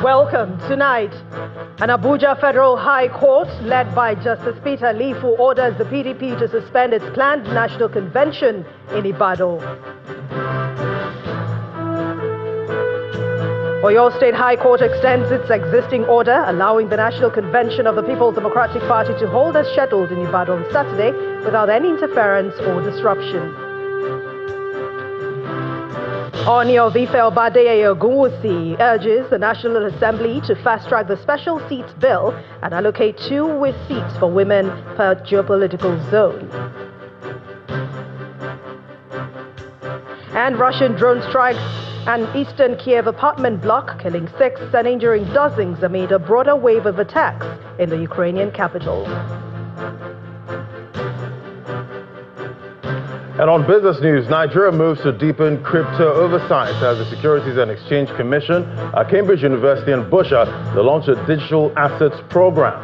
Welcome. Tonight, an Abuja Federal High Court, led by Justice Peter Lifu, orders the PDP to suspend its planned national convention in Ibadan. Oyo State High Court extends its existing order, allowing the National Convention of the People's Democratic Party to hold as scheduled in Ibadan Saturday without any interference or disruption. Oni of Ife Obadeye Ogunwusi urges the National Assembly to fast-track the special seats bill and allocate 2 with seats for women per geopolitical zone. And Russian drone strikes an eastern Kiev apartment block, killing 6 and injuring dozens amid a broader wave of attacks in the Ukrainian capital. And on business news, Nigeria moves to deepen crypto oversight as the Securities and Exchange Commission, Cambridge University and Busha, they launched a digital assets program.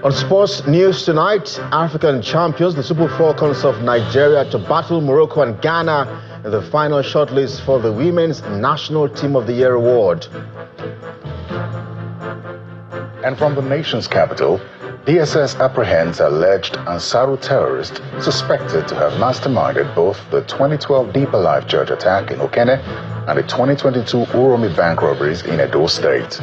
On sports news tonight, African champions, the Super Falcons of Nigeria, to battle Morocco and Ghana in the final shortlist for the Women's National Team of the Year award. And from the nation's capital, DSS apprehends alleged Ansaru terrorist suspected to have masterminded both the 2012 Deeper Life Church attack in Okene and the 2022 Uromi bank robberies in Edo State.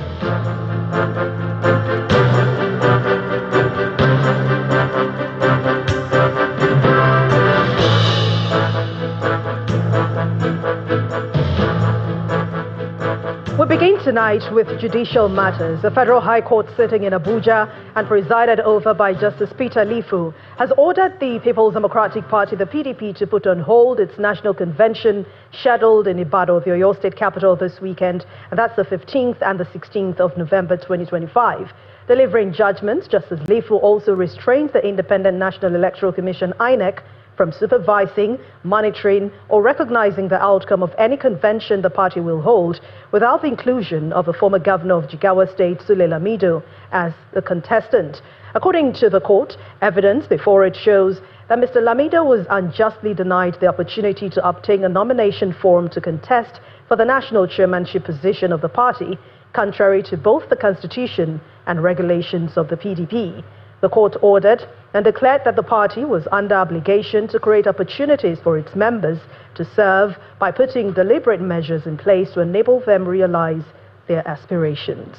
We begin tonight with judicial matters. The Federal High Court sitting in Abuja and presided over by Justice Peter Lifu has ordered the People's Democratic Party, the PDP, to put on hold its national convention scheduled in Ibadan, the Oyo State capital, this weekend, and that's the 15th and the 16th of November 2025. Delivering judgments, Justice Lifu also restrains the Independent National Electoral Commission, INEC, from supervising, monitoring, or recognizing the outcome of any convention the party will hold without the inclusion of a former governor of Jigawa State, Sule Lamido, as the contestant. According to the court, evidence before it shows that Mr. Lamido was unjustly denied the opportunity to obtain a nomination form to contest for the national chairmanship position of the party, contrary to both the constitution and regulations of the PDP. The court ordered and declared that the party was under obligation to create opportunities for its members to serve by putting deliberate measures in place to enable them realize their aspirations.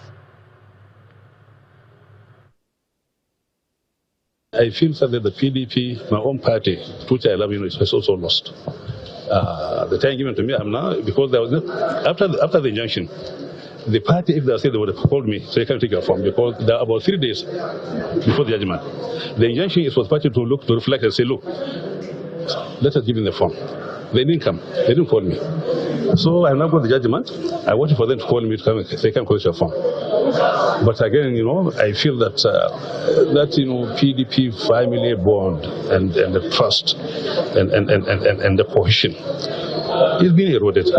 I feel that the PDP, my own party, which I love, is also lost. The time given to me, I'm now, because there was after the injunction, the party, if they said they would have called me, so you can't take your form, because there are about 3 days before the judgment. The injunction is for the party to look, to reflect and say, look, let us give them the form. They didn't come. They didn't call me. So I now got the judgment. I waited for them to call me to come and say, can collect your form. But again, I feel that, PDP family bond and the trust and the cohesion is being eroded.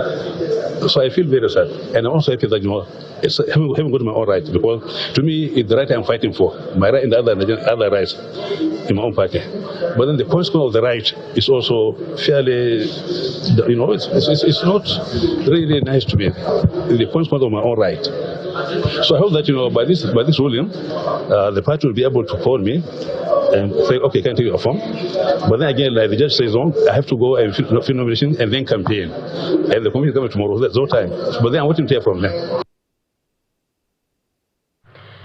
So I feel very sad. And I'm also happy that, it's having got my own right, because to me, it's the right I'm fighting for. My right and the other rights in my own party. But then the consequence of the right is also fairly, it's not really nice to me. The consequence of my own right. So I hope that, by this ruling, the party will be able to call me and say, okay, can I take your form? But then again, like the judge says, I have to go and fill nomination and then campaign. And the commission is coming tomorrow, there's no time. But then I'm waiting to hear from them.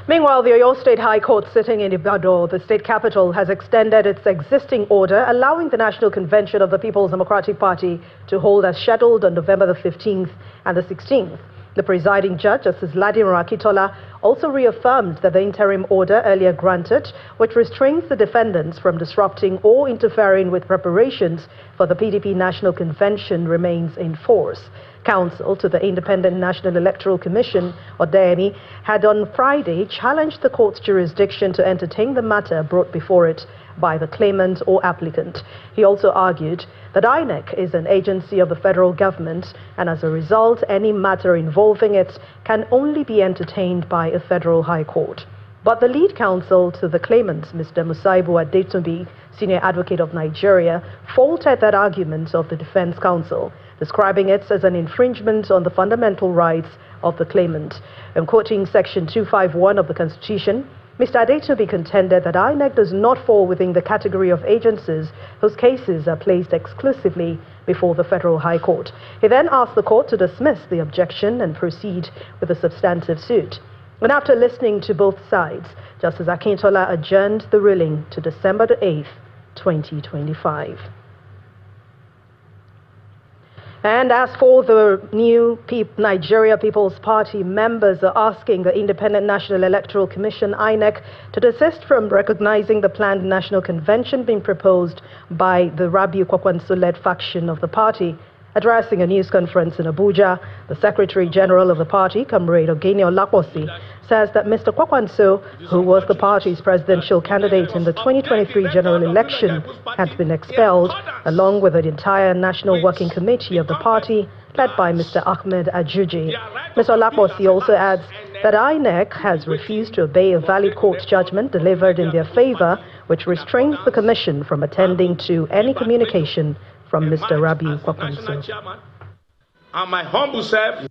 Meanwhile, the Oyo State High Court sitting in Ibadan, the state capital, has extended its existing order, allowing the National Convention of the People's Democratic Party to hold as scheduled on November the 15th and the 16th. The presiding judge, Justice Ladiran Akitola, also reaffirmed that the interim order earlier granted, which restrains the defendants from disrupting or interfering with preparations for the PDP National Convention, remains in force. Counsel to the Independent National Electoral Commission, Odemi, had on Friday challenged the court's jurisdiction to entertain the matter brought before it by the claimant or applicant. He also argued that INEC is an agency of the federal government, and as a result, any matter involving it can only be entertained by a federal high court. But the lead counsel to the claimant, Mr. Musaibu Adetunbi, senior advocate of Nigeria, faulted that argument of the defense counsel, describing it as an infringement on the fundamental rights of the claimant. And quoting Section 251 of the Constitution, Mr. Adetunbi contended that INEC does not fall within the category of agencies whose cases are placed exclusively before the Federal High Court. He then asked the court to dismiss the objection and proceed with the substantive suit. And after listening to both sides, Justice Akintola adjourned the ruling to December the 8th, 2025. And as for the new Nigeria People's Party, members are asking the Independent National Electoral Commission, INEC, to desist from recognizing the planned national convention being proposed by the Rabiu Kwakwanso-led faction of the party. Addressing a news conference in Abuja, the Secretary General of the party, Comrade Ogene Olaposi, says that Mr. Kwakwanso, who was the party's presidential candidate in the 2023 general election, had been expelled, along with the entire National Working Committee of the party, led by Mr. Ahmed Ajuji. Mr. Olaposi also adds that INEC has refused to obey a valid court judgment delivered in their favor, which restrains the commission from attending to any communication from Mr. Rabiu Kwakwanso. And my humble self,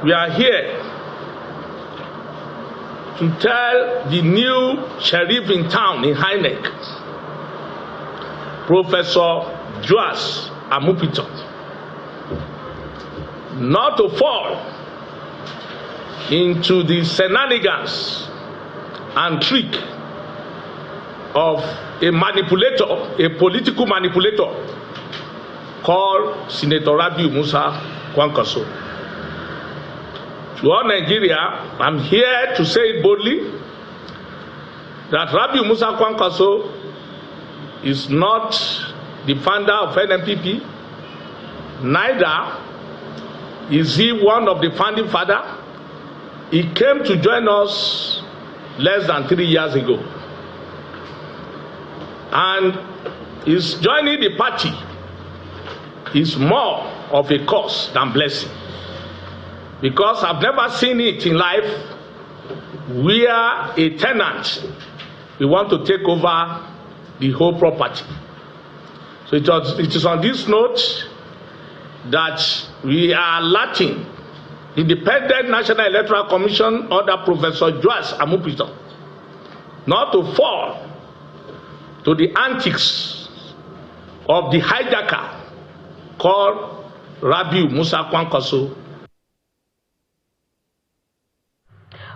we are here to tell the new sheriff in town in Hinek, Professor Joas Amupito, not to fall into the shenanigans and trick of a manipulator, a political manipulator called Senator Rabiu Musa Kwankwaso. To all Nigeria, I'm here to say it boldly that Rabiu Musa Kwankwaso is not the founder of NNPP, neither is he one of the founding fathers. He came to join us less than 3 years ago. And his joining the party is more of a curse than blessing. Because I've never seen it in life where a tenant will want to take over the whole property. So it is on this note that we are alerting Independent National Electoral Commission under Professor Joas Amupito not to fall to the antics of the hijacker called Rabiu Musa Kwankwaso.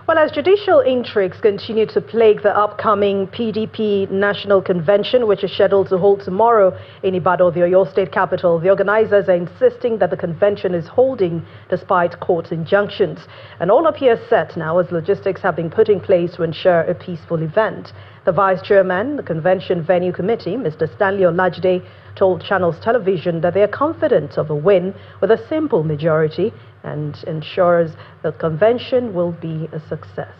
Well, as judicial intrigues continue to plague the upcoming PDP National Convention, which is scheduled to hold tomorrow in Ibadan, the Oyo State capital, the organizers are insisting that the convention is holding despite court injunctions. And all appears set now as logistics have been put in place to ensure a peaceful event. The vice chairman, the convention venue committee, Mr. Stanley Olajide, told Channels Television that they are confident of a win with a simple majority and ensures the convention will be a success.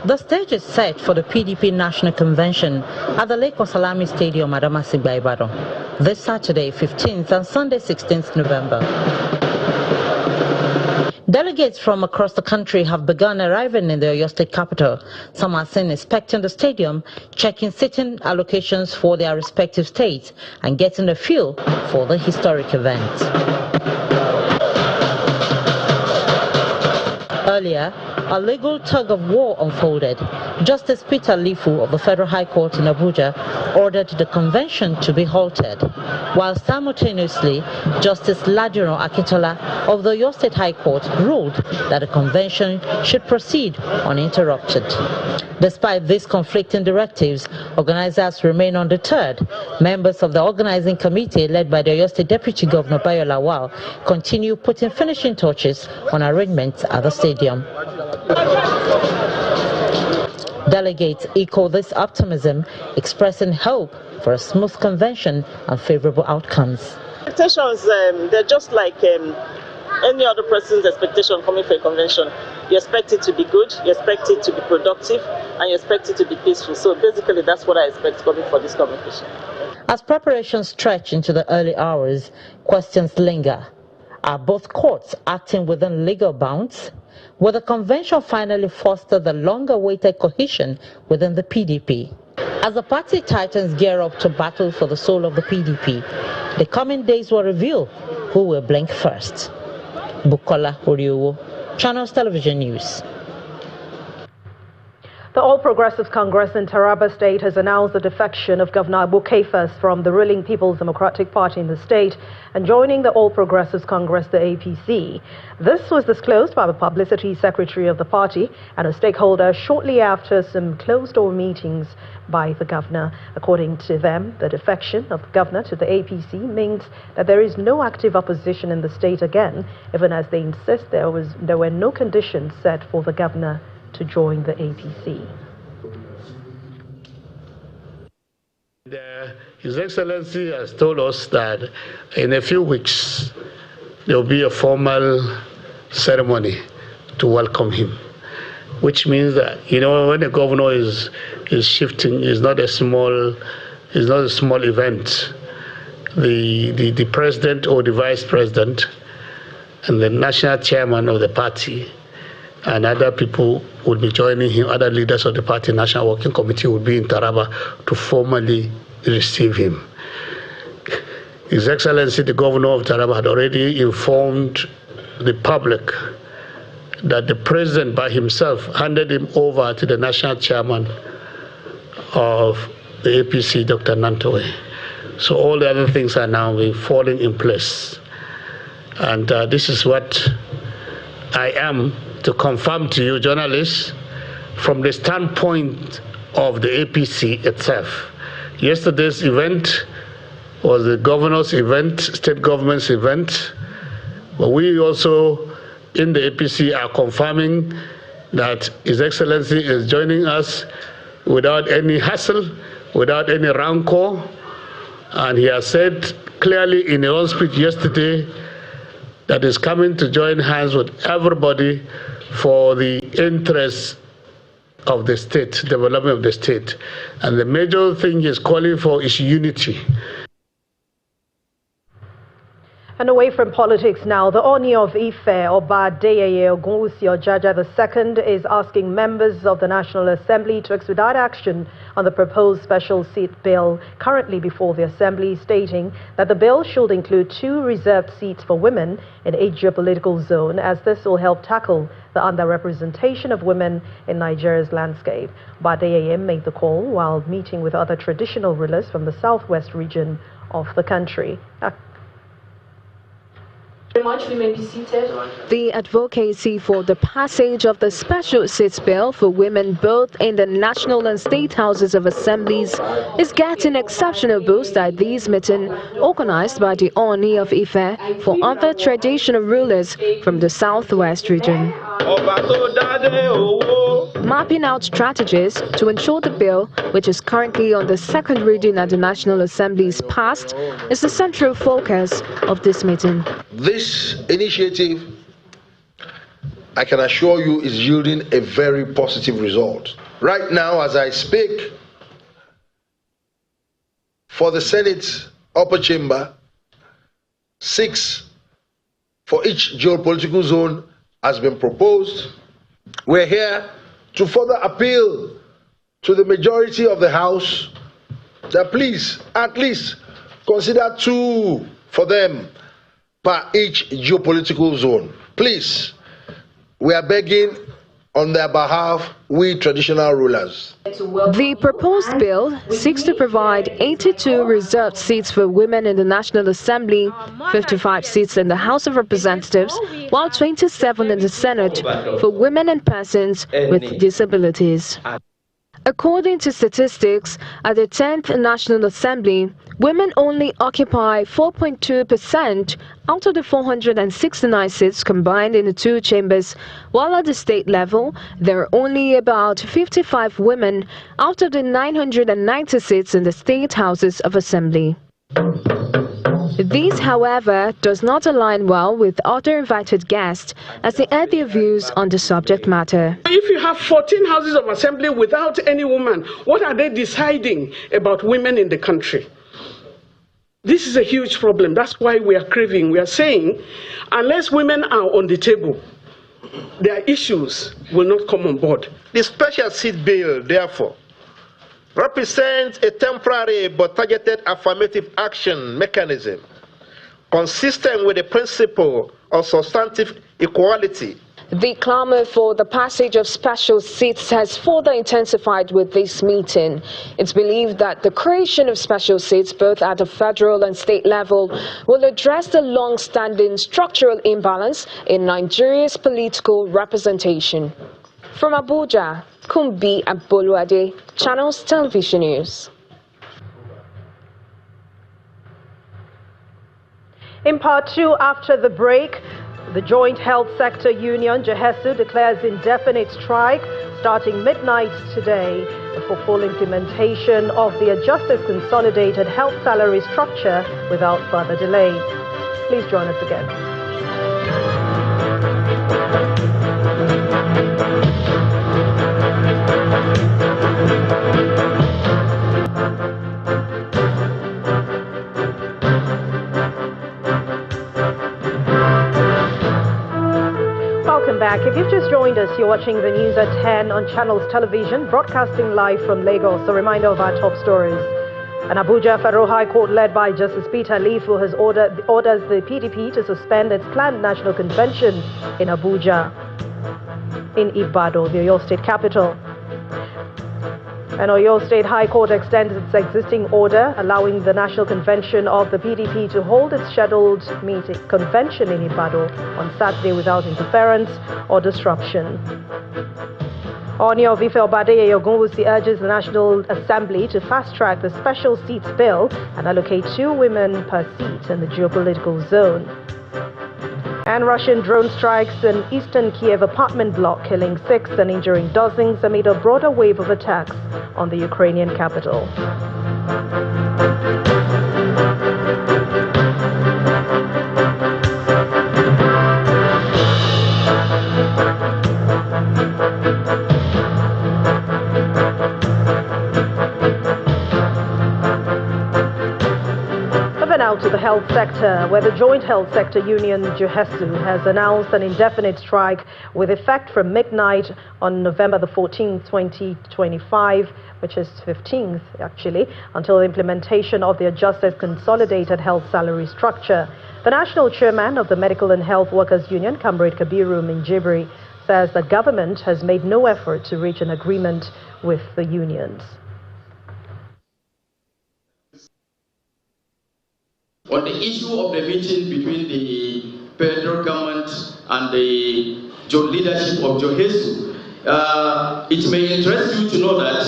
The stage is set for the PDP National Convention at the Lake Osalami Stadium at Amasigba, Ibadan, this Saturday 15th and Sunday 16th November. Delegates from across the country have begun arriving in the Oyo State capital. Some are seen inspecting the stadium, checking seating allocations for their respective states, and getting a feel for the historic event. Earlier, a legal tug-of-war unfolded. Justice Peter Lifu of the Federal High Court in Abuja ordered the convention to be halted, while simultaneously, Justice Ladino Akintola of the Oyo State High Court ruled that the convention should proceed uninterrupted. Despite these conflicting directives, organizers remain undeterred. Members of the organizing committee, led by the Oyo State Deputy Governor Bayo Lawal, continue putting finishing touches on arrangements at the stadium. Delegates echo this optimism, expressing hope for a smooth convention and favorable outcomes. Expectations, they're just like any other person's expectation coming for a convention. You expect it to be good, you expect it to be productive, and you expect it to be peaceful. So basically, that's what I expect coming for this convention. As preparations stretch into the early hours, questions linger. Are both courts acting within legal bounds? Will the convention finally foster the long-awaited cohesion within the PDP? As the party titans gear up to battle for the soul of the PDP, the coming days will reveal who will blink first. Bukola Oriowo, Channels Television News. The All Progressives Congress in Taraba State has announced the defection of Governor Bukefas from the ruling People's Democratic Party in the state and joining the All Progressives Congress, the APC. This was disclosed by the Publicity Secretary of the party and a stakeholder shortly after some closed-door meetings by the governor. According to them, the defection of the governor to the APC means that there is no active opposition in the state again, even as they insist there were no conditions set for the governor to join the APC. His Excellency has told us that in a few weeks there will be a formal ceremony to welcome him, which means that, you know, when the governor is shifting, it's not a small event. The president or the vice president and the national chairman of the party and other people would be joining him, other leaders of the party national working committee would be in Taraba to formally receive him. His Excellency, the Governor of Taraba, had already informed the public that the president by himself handed him over to the national chairman of the APC, Dr. Nantowe. So all the other things are now falling in place. And this is what I am to confirm to you, journalists, from the standpoint of the APC itself. Yesterday's event was the governor's event, state government's event, but we also in the APC are confirming that His Excellency is joining us without any hassle, without any rancor, and he has said clearly in his own speech yesterday that is coming to join hands with everybody for the interests of the state, development of the state. And the major thing he's calling for is unity. And away from politics now, the Oni of Ife, Oba Adeyeye Ogunwusi Ojaja II, is asking members of the National Assembly to expedite action on the proposed special seat bill currently before the Assembly, stating that the bill should include 2 reserved seats for women in each geopolitical zone, as this will help tackle the underrepresentation of women in Nigeria's landscape. Oba Adeyeye made the call while meeting with other traditional rulers from the southwest region of the country. We may be seated. The advocacy for the passage of the special seats bill for women both in the national and state houses of assemblies is getting exceptional boost at this meeting organized by the Oni of Ife for other traditional rulers from the southwest region. Mapping out strategies to ensure the bill, which is currently on the second reading at the National Assembly, is passed, is the central focus of this meeting. This initiative, I can assure you, is yielding a very positive result. Right now, as I speak, for the Senate upper chamber, 6 for each geopolitical zone has been proposed. We're here to further appeal to the majority of the House that please at least consider 2 for them per each geopolitical zone. Please, we are begging on their behalf, we traditional rulers. The proposed bill seeks to provide 82 reserved seats for women in the National Assembly, 55 seats in the House of Representatives, while 27 in the Senate for women and persons with disabilities. According to statistics, at the 10th National Assembly, women only occupy 4.2% out of the 469 seats combined in the 2 chambers, while at the state level, there are only about 55 women out of the 990 seats in the state houses of assembly. This, however, does not align well with other invited guests as they add their views on the subject matter. If you have 14 houses of assembly without any woman, what are they deciding about women in the country? This is a huge problem. That's why we are craving. We are saying, unless women are on the table, their issues will not come on board. The special seat bill, therefore, represents a temporary but targeted affirmative action mechanism consistent with the principle of substantive equality. The clamor for the passage of special seats has further intensified with this meeting. It's believed that the creation of special seats, both at the federal and state level, will address the long-standing structural imbalance in Nigeria's political representation. From Abuja, Kumbi Aboluade, Channels Television News. In part two, after the break, the Joint Health Sector Union, JHESU, declares indefinite strike starting midnight today for full implementation of the adjusted consolidated health salary structure without further delay. Please join us again. Welcome back. If you've just joined us, you're watching the news at 10 on Channels Television, broadcasting live from Lagos. A reminder of our top stories. An Abuja Federal High Court led by Justice Peter Lifu has orders the PDP to suspend its planned national convention in Abuja, in Ibadan, the Oyo State capital. An Oyo State High Court extends its existing order, allowing the National Convention of the PDP to hold its scheduled convention in Ibadan on Saturday without interference or disruption. Oni of Ife Obadeye Ogunwusi urges the National Assembly to fast-track the special seats bill and allocate 2 women per seat in the geopolitical zone. And Russian drone strikes in eastern Kiev apartment block, killing 6 and injuring dozens amid a broader wave of attacks on the Ukrainian capital. Now to the health sector, where the Joint Health Sector Union, JHESU, has announced an indefinite strike with effect from midnight on November the 14th, 2025, which is 15th actually, until the implementation of the adjusted consolidated health salary structure. The national chairman of the Medical and Health Workers Union, Comrade Kabiru Minjibri, says the government has made no effort to reach an agreement with the unions. On the issue of the meeting between the federal government and the leadership of JHESU, it may interest you to know that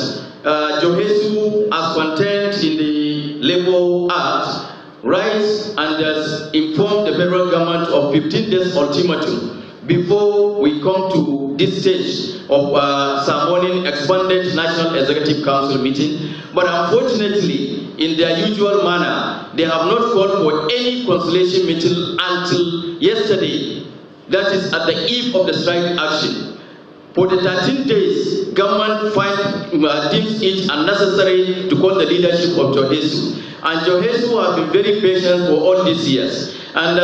JHESU, as contained in the Labour Act, writes and has informed the federal government of 15 days ultimatum before we come to this stage of summoning expanded National Executive Council meeting. But unfortunately, in their usual manner, they have not called for any conciliation meeting until yesterday, that is at the eve of the strike action. For the 13 days, government deems it unnecessary to call the leadership of JHESU. And JHESU have been very patient for all these years. And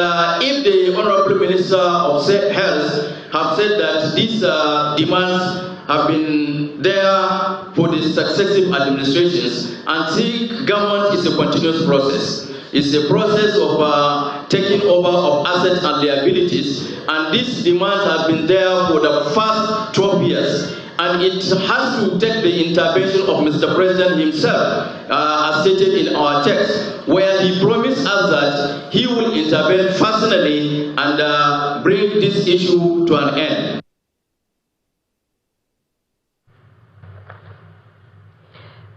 if the Honorable Minister of Health have said that these demands have been there for the successive administrations, and think government is a continuous process. It's a process of taking over of assets and liabilities, and these demands have been there for the past 12 years. And it has to take the intervention of Mr. President himself, as stated in our text, where he promised us that he will intervene personally and bring this issue to an end.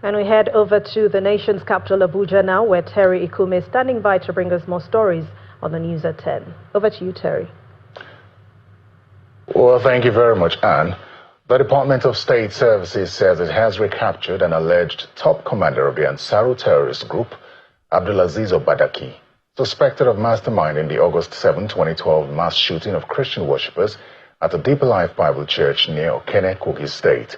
And we head over to the nation's capital, Abuja now, where Terry Ikume is standing by to bring us more stories on the news at 10. Over to you, Terry. Well, thank you very much, Anne. The Department of State Services says it has recaptured an alleged top commander of the Ansaru terrorist group, Abdulaziz Obadaki, suspected of masterminding the August 7, 2012 mass shooting of Christian worshippers at the Deeper Life Bible Church near Okene, Kogi State.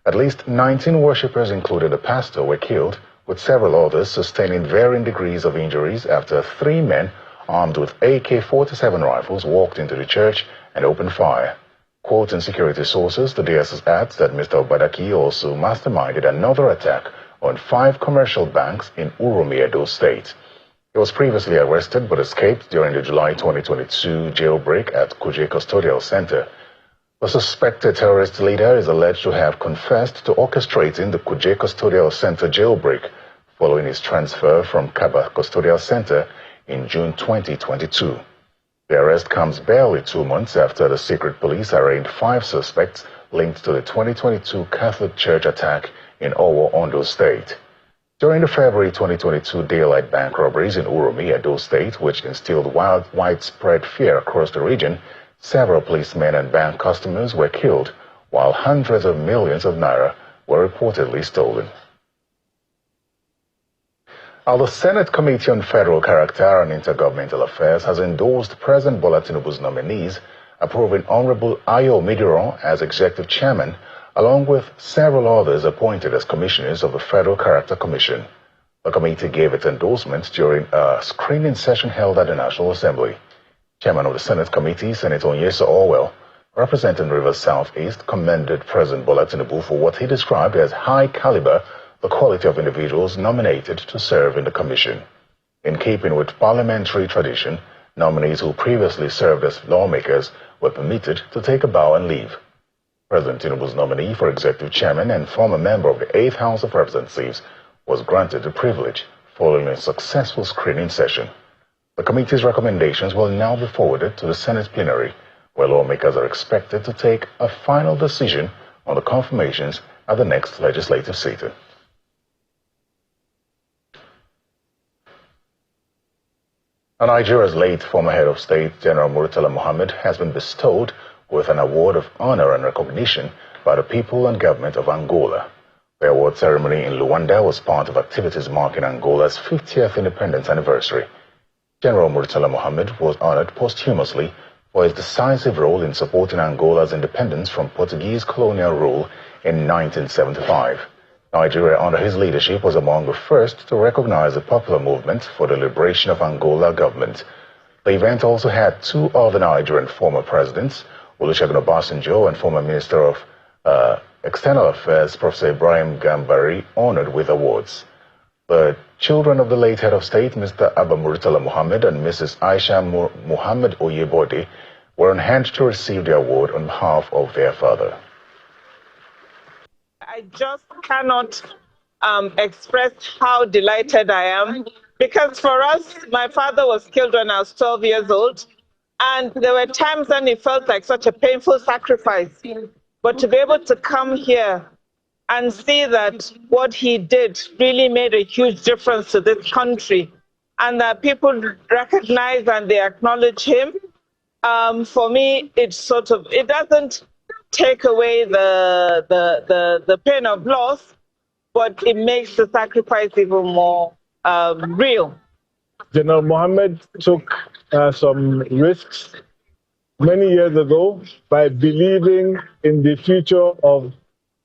At least 19 worshippers, including the pastor, were killed, with several others sustaining varying degrees of injuries after 3 men armed with AK-47 rifles walked into the church and opened fire. Quoting security sources, the DSS adds that Mr. Obadaki also masterminded another attack on 5 commercial banks in Uromi, Edo State. He was previously arrested but escaped during the July 2022 jailbreak at Kuje Custodial Center. The suspected terrorist leader is alleged to have confessed to orchestrating the Kuje Custodial Center jailbreak following his transfer from Kaba Custodial Center in June 2022. The arrest comes barely 2 months after the secret police arraigned 5 suspects linked to the 2022 Catholic Church attack in Owo, Ondo State. During the February 2022 daylight bank robberies in Uromi, Edo State, which instilled widespread fear across the region, several policemen and bank customers were killed, while hundreds of millions of naira were reportedly stolen. The Senate Committee on Federal Character and Intergovernmental Affairs has endorsed President Bola Tinubu's nominees, approving Honorable Ayo Midiron as Executive Chairman, along with several others appointed as commissioners of the Federal Character Commission. The committee gave its endorsement during a screening session held at the National Assembly. Chairman of the Senate Committee, Senator Onyesa Orwell, representing Rivers Southeast, commended President Bola Tinubu for what he described as high caliber, the quality of individuals nominated to serve in the commission. In keeping with parliamentary tradition, nominees who previously served as lawmakers were permitted to take a bow and leave. President Tinubu's nominee for executive chairman and former member of the 8th House of Representatives was granted the privilege following a successful screening session. The committee's recommendations will now be forwarded to the Senate plenary, where lawmakers are expected to take a final decision on the confirmations at the next legislative sitting. Nigeria's late former head of state, General Murtala Mohammed, has been bestowed with an award of honor and recognition by the people and government of Angola. The award ceremony in Luanda was part of activities marking Angola's 50th independence anniversary. General Murtala Mohammed was honored posthumously for his decisive role in supporting Angola's independence from Portuguese colonial rule in 1975. Nigeria, under his leadership, was among the first to recognize the popular movement for the liberation of Angola government. The event also had 2 other Nigerian former presidents, Olusegun Obasanjo and former Minister of External Affairs, Professor Ibrahim Gambari, honored with awards. The children of the late head of state, Mr. Abba Murtala Mohammed and Mrs. Aisha Muhammad Oyebode, were on hand to receive the award on behalf of their father. I just cannot express how delighted I am, because for us, my father was killed when I was 12 years old, and there were times when it felt like such a painful sacrifice. But to be able to come here and see that what he did really made a huge difference to this country, and that people recognize and they acknowledge him, for me, it doesn't take away the pain of loss, but it makes the sacrifice even more real. General Mohammed took some risks many years ago by believing in the future of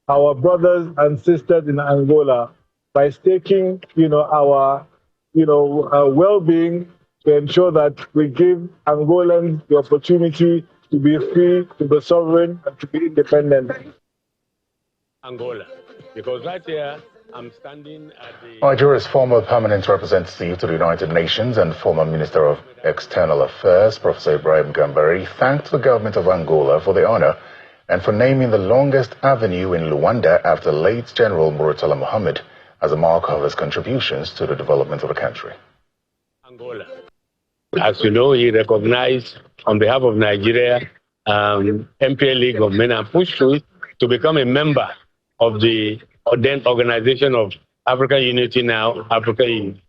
our brothers and sisters in Angola, by staking, our, well-being, to ensure that we give Angolans the opportunity to be free, to be sovereign, and to be independent. Angola, because right here I'm standing at the... Nigeria's former permanent representative to the United Nations and former Minister of External Affairs, Professor Ibrahim Gambari, thanked the government of Angola for the honor and for naming the longest avenue in Luanda after late General Murtala Mohammed as a mark of his contributions to the development of the country. Angola. As you know, he recognized on behalf of Nigeria, MPLA government, and pushed through to become a member of the then Organization of African Unity, now Africa Union.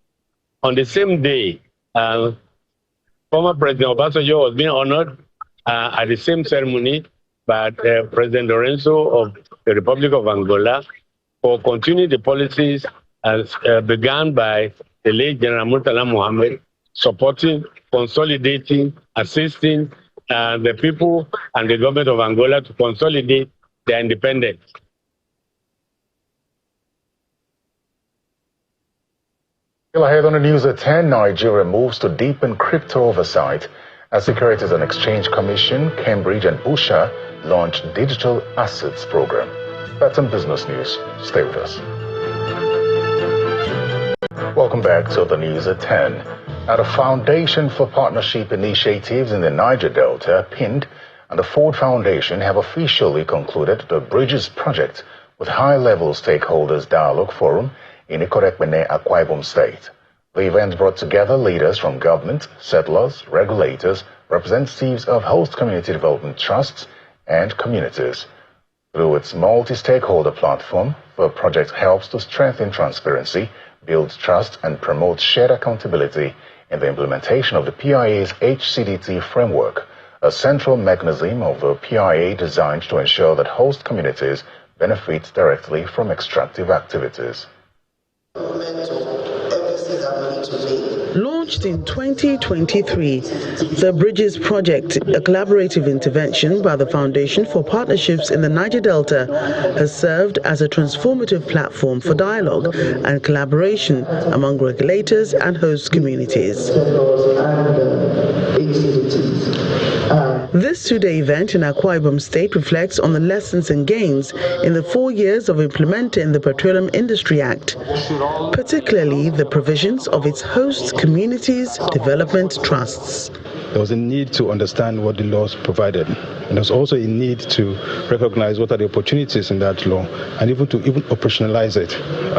On the same day, former President Obasanjo was being honored at the same ceremony by President Lorenzo of the Republic of Angola for continuing the policies as begun by the late General Murtala Mohammed, supporting, consolidating, assisting the people and the government of Angola to consolidate their independence. Still ahead on the news at 10, Nigeria moves to deepen crypto oversight as Securities and Exchange Commission, Cambridge and Busha launch digital assets program. That's some business news. Stay with us. Welcome back to the news at 10. Now, the Foundation for Partnership Initiatives in the Niger Delta, PIND, and the Ford Foundation have officially concluded the Bridges Project with high-level stakeholders dialogue forum in Ikorekpene, Akwa Ibom State. The event brought together leaders from government, settlers, regulators, representatives of host community development trusts, and communities. Through its multi-stakeholder platform, the project helps to strengthen transparency, build trust, and promote shared accountability in the implementation of the PIA's HCDT framework, a central mechanism of the PIA designed to ensure that host communities benefit directly from extractive activities. Launched in 2023, the Bridges Project, a collaborative intervention by the Foundation for Partnerships in the Niger Delta, has served as a transformative platform for dialogue and collaboration among regulators and host communities. This two-day event in Akwa Ibom State reflects on the lessons and gains in the 4 years of implementing the Petroleum Industry Act, particularly the provisions of its host communities development trusts. There was a need to understand what the laws provided, and there's also a need to recognize what are the opportunities in that law, and even to operationalize it.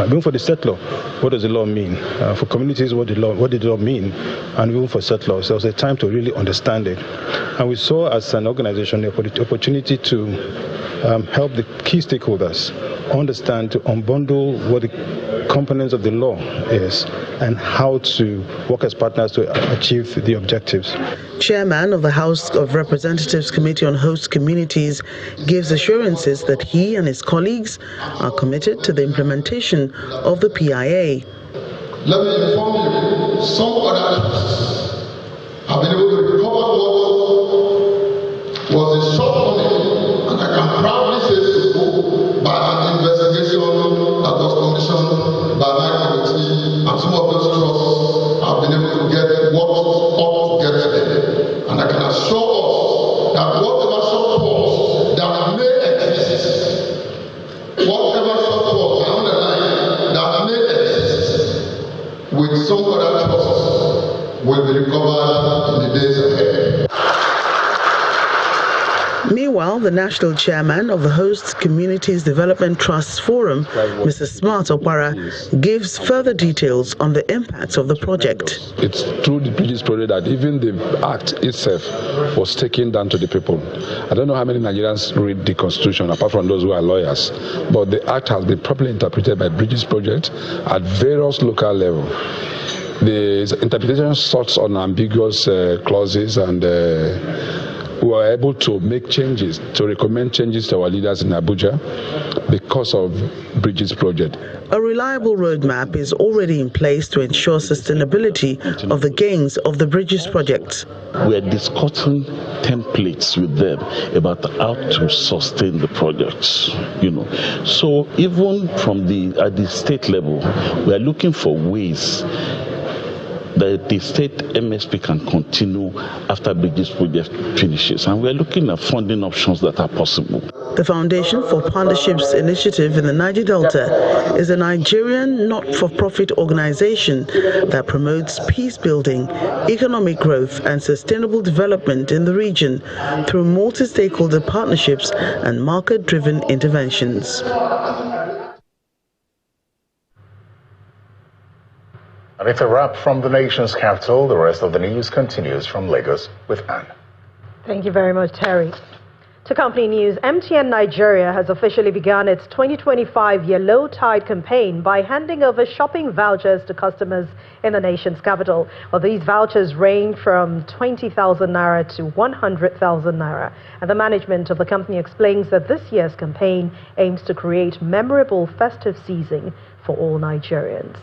Even for the settler, what does the law mean? For communities, what did the law mean? And even for settlers, there was a time to really understand it. And we saw as an organization the opportunity to help the key stakeholders understand, to unbundle what the components of the law is and how to work as partners to achieve the objectives. Chairman of the House of Representatives Committee on Host Communities gives assurances that he and his colleagues are committed to the implementation of the PIA. Let me inform you, some other trusts have been able to recover what was a short money, and I can proudly say so by an investigation that was commissioned by my committee, and some of those trusts have been able to get what ought to get them. And I can assure us that whatever support that may exist, whatever support I underline that may exist with some other trusts will be recovered in the days ahead. Meanwhile, the national chairman of the Host Communities Development Trusts Forum, Mr. Smart Opara, gives further details on the impacts of the project. It's through the Bridges project that even the act itself was taken down to the people. I don't know how many Nigerians read the Constitution, apart from those who are lawyers, but the act has been properly interpreted by Bridges project at various local levels. The interpretation sorts on ambiguous clauses, and we were able to make changes, to recommend changes to our leaders in Abuja because of Bridges project. A reliable roadmap is already in place to ensure sustainability of the gains of the Bridges project. We are discussing templates with them about how to sustain the projects, So even from at the state level, we are looking for ways that the state MSP can continue after Bridges project finishes. And we're looking at funding options that are possible. The Foundation for Partnerships Initiative in the Niger Delta is a Nigerian not-for-profit organization that promotes peace building, economic growth, and sustainable development in the region through multi-stakeholder partnerships and market-driven interventions. And it's a wrap from the nation's capital. The rest of the news continues from Lagos with Anne. Thank you very much, Terry. To company news, MTN Nigeria has officially begun its 2025 Yellow Tide campaign by handing over shopping vouchers to customers in the nation's capital. Well, these vouchers range from 20,000 naira to 100,000 naira. And the management of the company explains that this year's campaign aims to create memorable festive season for all Nigerians.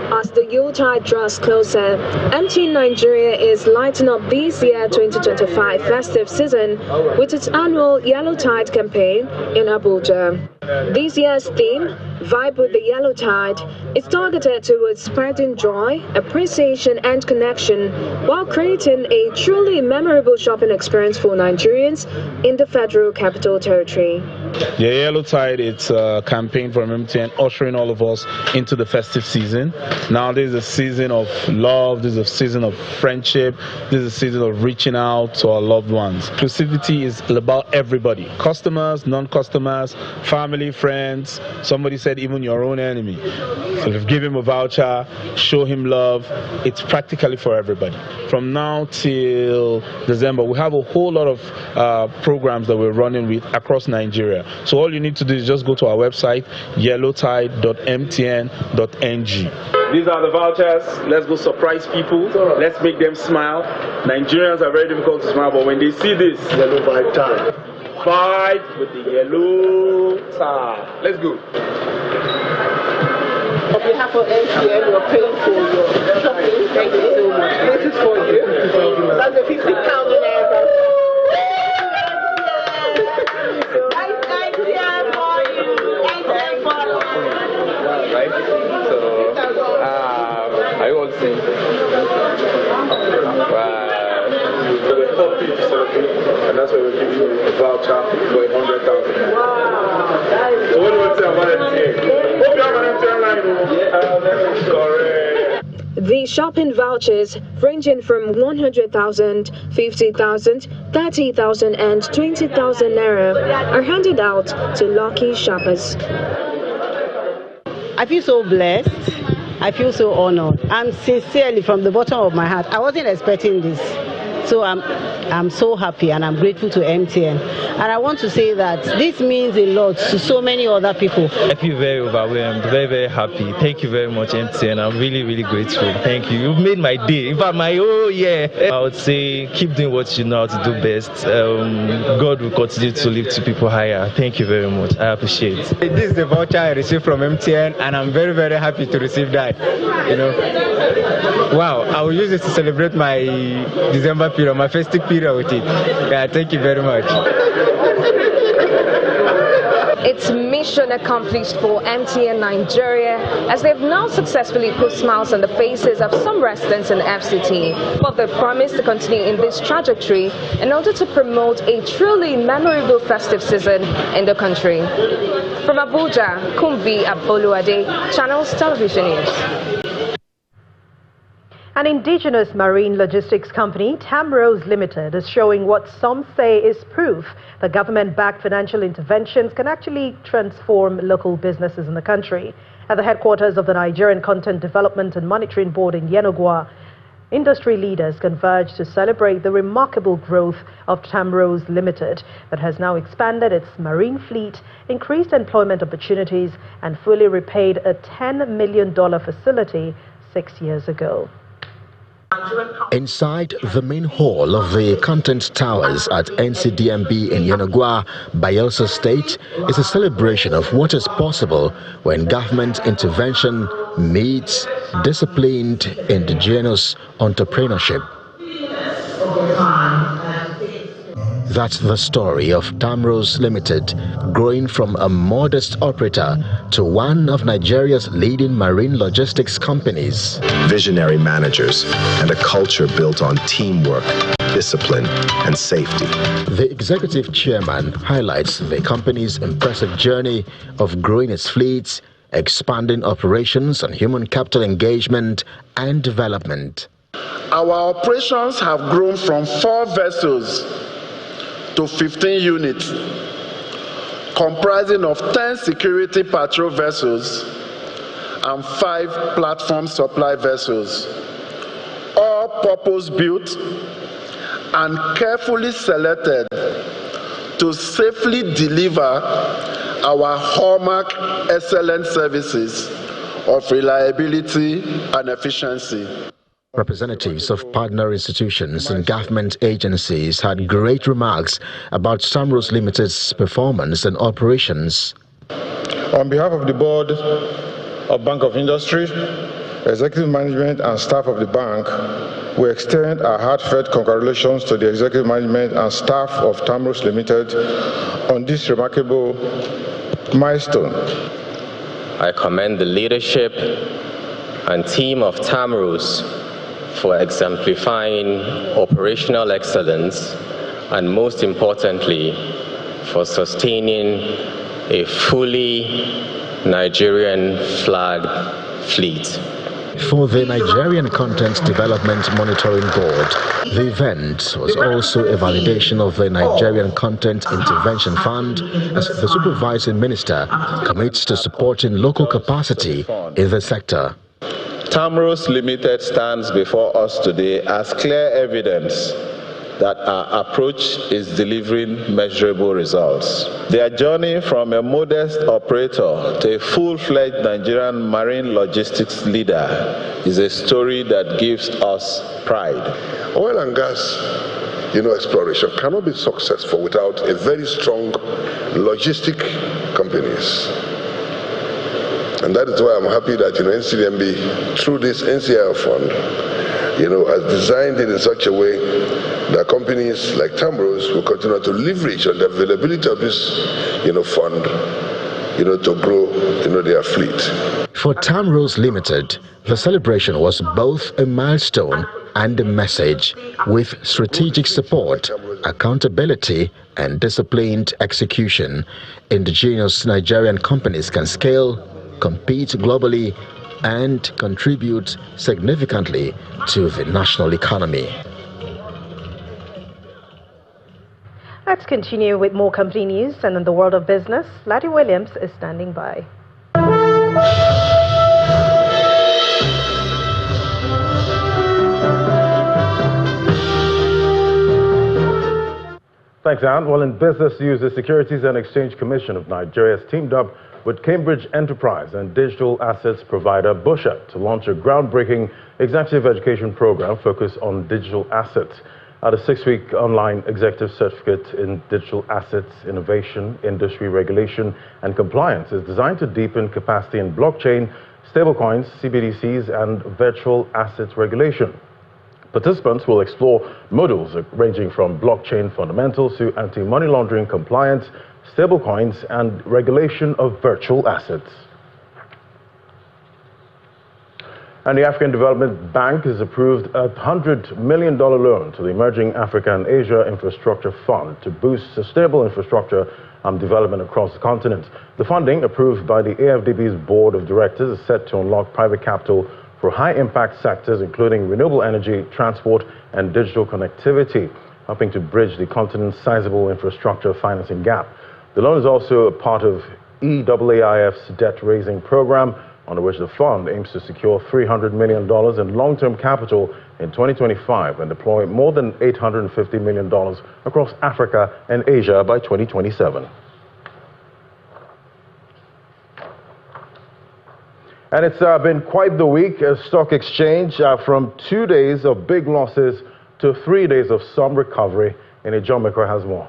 As the Yuletide draws closer, MTN Nigeria is lighting up this year 2025 festive season with its annual Yellow Tide campaign in Abuja. This year's theme, Vibe with the Yellow Tide, is targeted towards spreading joy, appreciation and connection while creating a truly memorable shopping experience for Nigerians in the Federal Capital Territory. The Yellow Tide, it's a campaign from MTN ushering all of us into the festive season. Now this is a season of love, this is a season of friendship, this is a season of reaching out to our loved ones. Inclusivity is about everybody, customers, non-customers, family, friends, somebody said even your own enemy. So if give him a voucher, show him love, it's practically for everybody. From now till December, we have a whole lot of programs that we're running with across Nigeria. So all you need to do is just go to our website, yellowtide.mtn.ng. These are the vouchers. Let's go surprise people. Let's make them smile. Nigerians are very difficult to smile, but when they see this, yellow vibe time. Vibe with the yellow tide. Let's go. On behalf of MTN, we're paying for your shopping. Thank you so much. This is for you. That's a 50 pound in there. Right? So, I will sing. And that's why we're giving you a voucher for 100,000. Wow. So what do you want to say about MTN? Hope you have an MTN line. Yeah, correct. The shopping vouchers ranging from 100,000, 50,000, 30,000 and 20,000 naira are handed out to lucky shoppers. I feel so blessed. I feel so honored. I'm sincerely from the bottom of my heart. I wasn't expecting this. So I'm so happy and I'm grateful to MTN. And I want to say that this means a lot to so many other people. I feel very overwhelmed, very, very happy. Thank you very much, MTN. I'm really, really grateful. Thank you. You've made my day. In fact, my whole year. I would say keep doing what you know how to do best. God will continue to lift to people higher. Thank you very much. I appreciate it. This is the voucher I received from MTN and I'm very, very happy to receive that. You know, wow, I will use it to celebrate my December period, my festive period with it. Yeah, thank you very much. It's mission accomplished for MTN Nigeria as they've now successfully put smiles on the faces of some residents in the FCT, but they promise to continue in this trajectory in order to promote a truly memorable festive season in the country. From Abuja, Kumbi Aboluade, Channels Television News. An indigenous marine logistics company, Tamrose Limited, is showing what some say is proof that government-backed financial interventions can actually transform local businesses in the country. At the headquarters of the Nigerian Content Development and Monitoring Board in Yenagoa, industry leaders converged to celebrate the remarkable growth of Tamrose Limited that has now expanded its marine fleet, increased employment opportunities, and fully repaid a $10 million facility 6 years ago. Inside the main hall of the Content Towers at NCDMB in Yenagoa, Bayelsa State, is a celebration of what is possible when government intervention meets disciplined indigenous entrepreneurship. That's the story of Tamrose Limited, growing from a modest operator to one of Nigeria's leading marine logistics companies. Visionary managers and a culture built on teamwork, discipline, and safety. The executive chairman highlights the company's impressive journey of growing its fleets, expanding operations and human capital engagement and development. Our operations have grown from 4 vessels to 15 units, comprising of 10 security patrol vessels and 5 platform supply vessels, all purpose-built and carefully selected to safely deliver our hallmark excellent services of reliability and efficiency. Representatives of partner institutions and government agencies had great remarks about Tamrose Limited's performance and operations. On behalf of the board of Bank of Industry, executive management and staff of the bank, we extend our heartfelt congratulations to the executive management and staff of Tamrose Limited on this remarkable milestone. I commend the leadership and team of TAMROS for exemplifying operational excellence and, most importantly, for sustaining a fully Nigerian flagged fleet. For the Nigerian Content Development Monitoring Board, the event was also a validation of the Nigerian Content Intervention Fund as the supervising minister commits to supporting local capacity in the sector. TAMROS Limited stands before us today as clear evidence that our approach is delivering measurable results. Their journey from a modest operator to a full-fledged Nigerian marine logistics leader is a story that gives us pride. Oil and gas, exploration cannot be successful without a very strong logistic companies. And that is why I'm happy that NCDMB, through this NCIL fund, has designed it in such a way that companies like TAMROS will continue to leverage on the availability of this, fund, to grow, their fleet. For TAMROS Limited, the celebration was both a milestone and a message, with strategic support, accountability, and disciplined execution. Indigenous Nigerian companies can scale, compete globally, and contribute significantly to the national economy. Let's continue with more company news, and in the world of business, Laddie Williams is standing by. Thanks, Anne. Well, in business news, the Securities and Exchange Commission of Nigeria has teamed up with Cambridge Enterprise and digital assets provider Busha to launch a groundbreaking executive education program focused on digital assets. The 6-week online executive certificate in digital assets, innovation, industry regulation, and compliance is designed to deepen capacity in blockchain, stablecoins, CBDCs, and virtual assets regulation. Participants will explore modules ranging from blockchain fundamentals to anti-money laundering compliance, stablecoins, and regulation of virtual assets. And the African Development Bank has approved a $100 million loan to the Emerging Africa and Asia Infrastructure Fund to boost sustainable infrastructure development across the continent. The funding, approved by the AFDB's Board of Directors, is set to unlock private capital for high-impact sectors, including renewable energy, transport, and digital connectivity, helping to bridge the continent's sizable infrastructure financing gap. The loan is also a part of EAAIF's debt-raising program, under which the fund aims to secure $300 million in long-term capital in 2025 and deploy more than $850 million across Africa and Asia by 2027. And it's been quite the week as stock exchange, from 2 days of big losses to 3 days of some recovery. And John McCoy has more.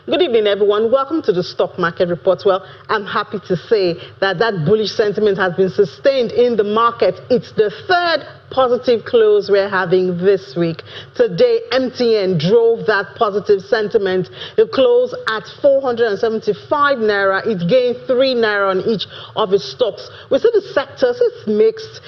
Good evening, everyone. Welcome to the Stock Market Report. Well, I'm happy to say that bullish sentiment has been sustained in the market. It's the third positive close we're having this week. Today, MTN drove that positive sentiment. It closed at 475 naira. It gained 3 naira on each of its stocks. We see the sectors, it's mixed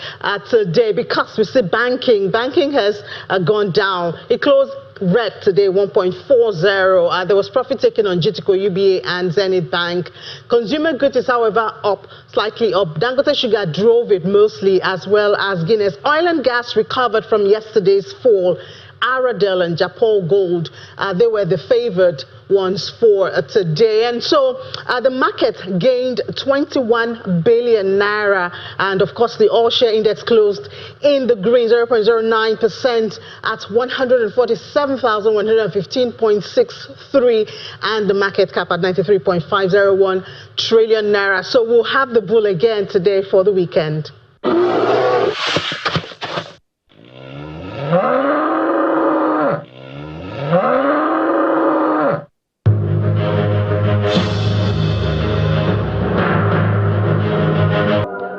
today because we see banking. Banking has gone down. It closed red today, 1.40. There was profit taken on GTCO, UBA, and Zenith Bank. Consumer goods is, however, up, slightly up. Dangote Sugar drove it mostly, as well as Guinness. Oil and gas recovered from yesterday's fall. Aradel and Japol Gold, they were the favored ones for today. And so the market gained 21 billion naira. And of course, the all share index closed in the green, 0.09% at 147,115.63. And the market cap at 93.501 trillion naira. So we'll have the bull again today for the weekend.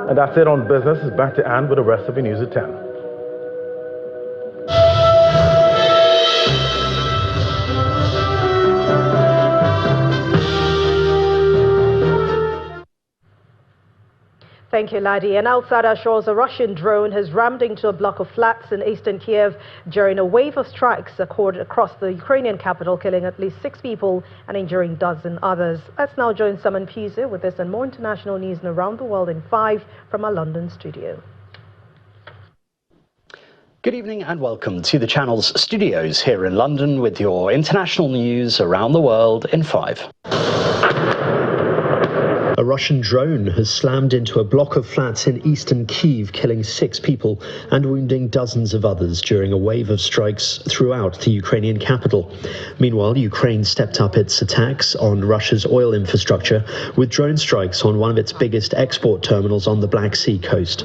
And that's it on business. It's back to Anne with the rest of the news at 10. Thank you, Ladi. And outside our shores, a Russian drone has rammed into a block of flats in eastern Kiev during a wave of strikes across the Ukrainian capital, killing at least 6 people and injuring dozens others. Let's now join Simon Puse with this and more international news and around the world in 5 from our London studio. Good evening and welcome to the channel's studios here in London with your international news around the world in 5. A Russian drone has slammed into a block of flats in eastern Kyiv, killing 6 people and wounding dozens of others during a wave of strikes throughout the Ukrainian capital. Meanwhile, Ukraine stepped up its attacks on Russia's oil infrastructure with drone strikes on one of its biggest export terminals on the Black Sea coast.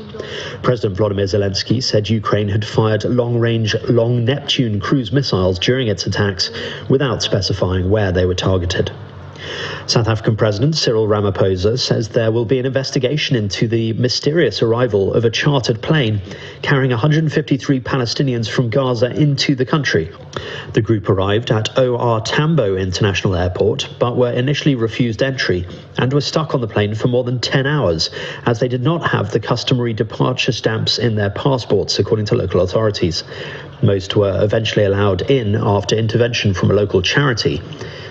President Volodymyr Zelensky said Ukraine had fired long-range Long Neptune cruise missiles during its attacks without specifying where they were targeted. South African President Cyril Ramaphosa says there will be an investigation into the mysterious arrival of a chartered plane carrying 153 Palestinians from Gaza into the country. The group arrived at OR Tambo International Airport, but were initially refused entry and were stuck on the plane for more than 10 hours as they did not have the customary departure stamps in their passports, according to local authorities. Most were eventually allowed in after intervention from a local charity.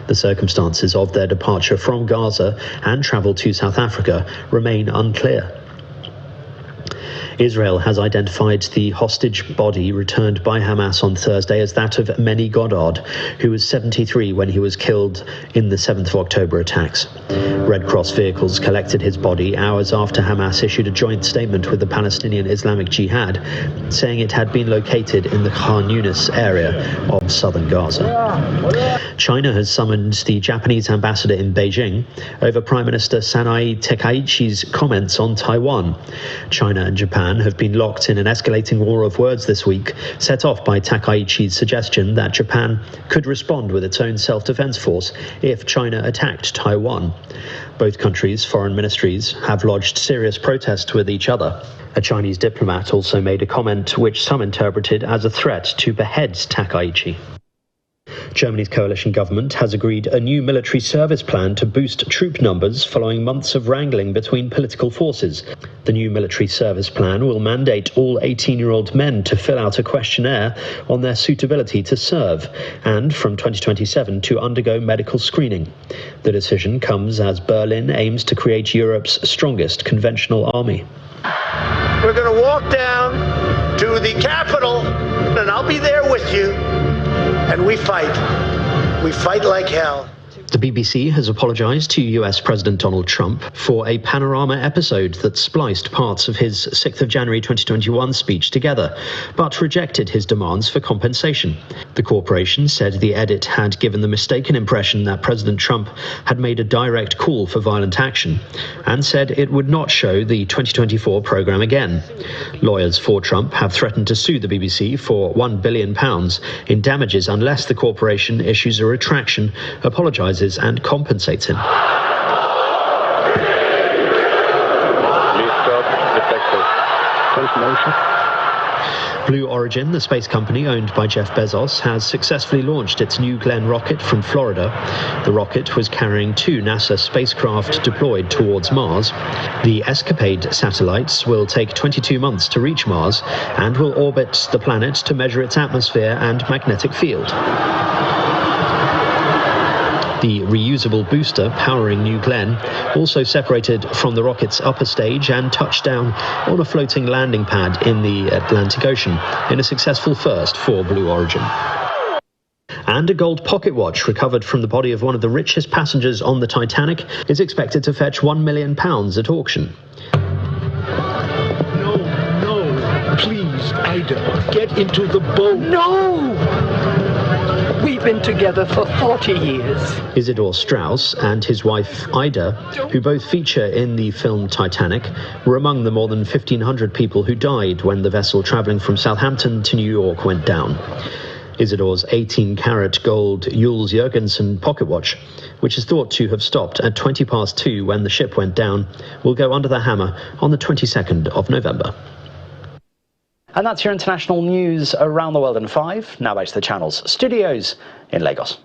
The circumstances of their departure from Gaza and travel to South Africa remain unclear. Israel has identified the hostage body returned by Hamas on Thursday as that of Meni Goddard, who was 73 when he was killed in the 7th of October attacks. Red Cross vehicles collected his body hours after Hamas issued a joint statement with the Palestinian Islamic Jihad, saying it had been located in the Khan Yunis area of southern Gaza. China has summoned the Japanese ambassador in Beijing over Prime Minister Sanae Takaichi's comments on Taiwan. China and Japan have been locked in an escalating war of words this week, set off by Takaichi's suggestion that Japan could respond with its own self-defense force if China attacked Taiwan. Both countries' foreign ministries have lodged serious protest with each other. A Chinese diplomat also made a comment which some interpreted as a threat to behead Takaichi. Germany's coalition government has agreed a new military service plan to boost troop numbers following months of wrangling between political forces. The new military service plan will mandate all 18-year-old men to fill out a questionnaire on their suitability to serve and, from 2027, to undergo medical screening. The decision comes as Berlin aims to create Europe's strongest conventional army. We're going to walk down to the Capitol, and I'll be there with you. And we fight. We fight like hell. The BBC has apologised to US President Donald Trump for a panorama episode that spliced parts of his 6th of January 2021 speech together, but rejected his demands for compensation. The corporation said the edit had given the mistaken impression that President Trump had made a direct call for violent action, and said it would not show the 2024 programme again. Lawyers for Trump have threatened to sue the BBC for £1 billion in damages unless the corporation issues a retraction, apologises and compensates him. Blue Origin, the space company owned by Jeff Bezos, has successfully launched its New Glenn rocket from Florida. The rocket was carrying 2 NASA spacecraft deployed towards Mars. The Escapade satellites will take 22 months to reach Mars and will orbit the planet to measure its atmosphere and magnetic field. The reusable booster powering New Glenn also separated from the rocket's upper stage and touched down on a floating landing pad in the Atlantic Ocean in a successful first for Blue Origin. And a gold pocket watch recovered from the body of one of the richest passengers on the Titanic is expected to fetch £1 million at auction. No, please, Ida, get into the boat. No! We've been together for 40 years. Isidore Strauss and his wife Ida, who both feature in the film Titanic, were among the more than 1,500 people who died when the vessel travelling from Southampton to New York went down. Isidore's 18-carat gold Jules Jurgensen pocket watch, which is thought to have stopped at 2:20 when the ship went down, will go under the hammer on the 22nd of November. And that's your international news around the world in 5. Now back to the channel's studios in Lagos.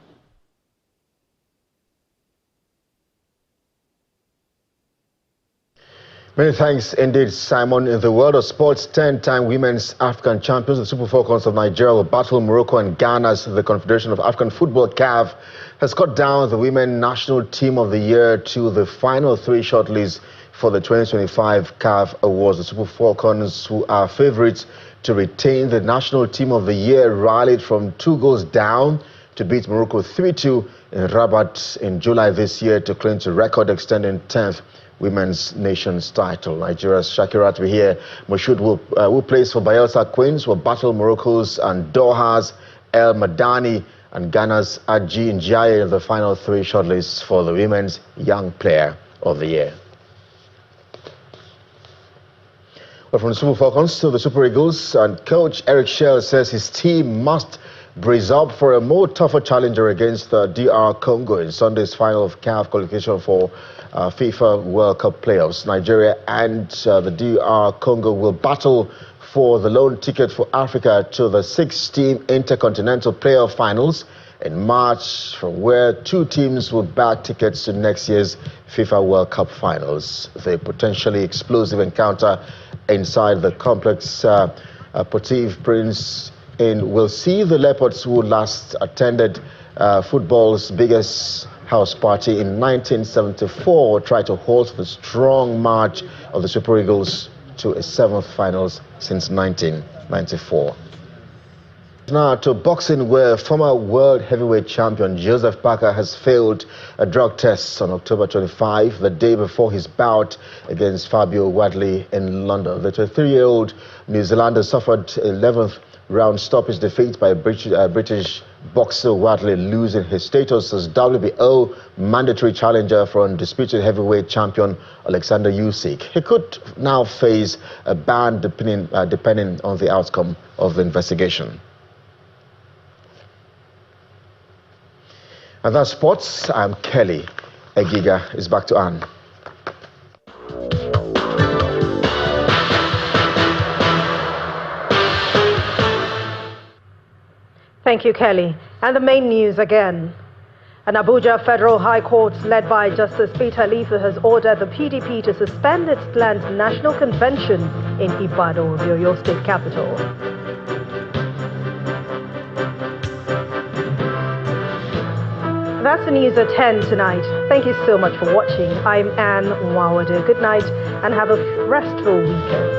Many thanks indeed, Simon. In the world of sports, 10-time women's African champions, the Super Falcons of Nigeria will battle Morocco and Ghana as the Confederation of African Football, CAF, has cut down the Women National Team of the Year to the final 3 shortlists for the 2025 CAF Awards. The Super Falcons, who are favorites to retain the National Team of the Year, rallied from 2 goals down to beat Morocco 3-2 in Rabat in July this year to clinch a record-extending 10th Women's Nations title. Nigeria's Shakirat Wihie Moshood, who plays for Bayelsa Queens, will battle Morocco's and Doha's El Madani and Ghana's Aji Njaye in the final 3 shortlists for the Women's Young Player of the Year. Well, from the Super Falcons to the Super Eagles, and coach Eric Schell says his team must brace up for a more tougher challenger against the DR Congo in Sunday's final of CAF qualification for FIFA World Cup playoffs. Nigeria and the DR Congo will battle for the lone ticket for Africa to the 6-team Intercontinental Playoff Finals in March, from where 2 teams will bag tickets to next year's FIFA World Cup Finals. The potentially explosive encounter inside the complex Port-au-Prince will see the Leopards, who last attended football's biggest house party in 1974, try to halt the strong march of the Super Eagles to a 7th finals since 1994. Now to boxing, where former world heavyweight champion Joseph Parker has failed a drug test on October 25, the day before his bout against Fabio Wadley in London. The 23-year-old New Zealander suffered 11th round stoppage defeat by British boxer Wadley, losing his status as WBO mandatory challenger for undisputed heavyweight champion Alexander Usyk. He could now face a ban depending on the outcome of the investigation. And that's sports. I'm Kelly. Egiga is back to Anne. Thank you, Kelly. And the main news again. An Abuja Federal High Court led by Justice Peter Lifu has ordered the PDP to suspend its planned national convention in Ibadan, the Oyo State capital. That's the news at 10 tonight. Thank you so much for watching. I'm Anne Nwawade. Good night and have a restful weekend.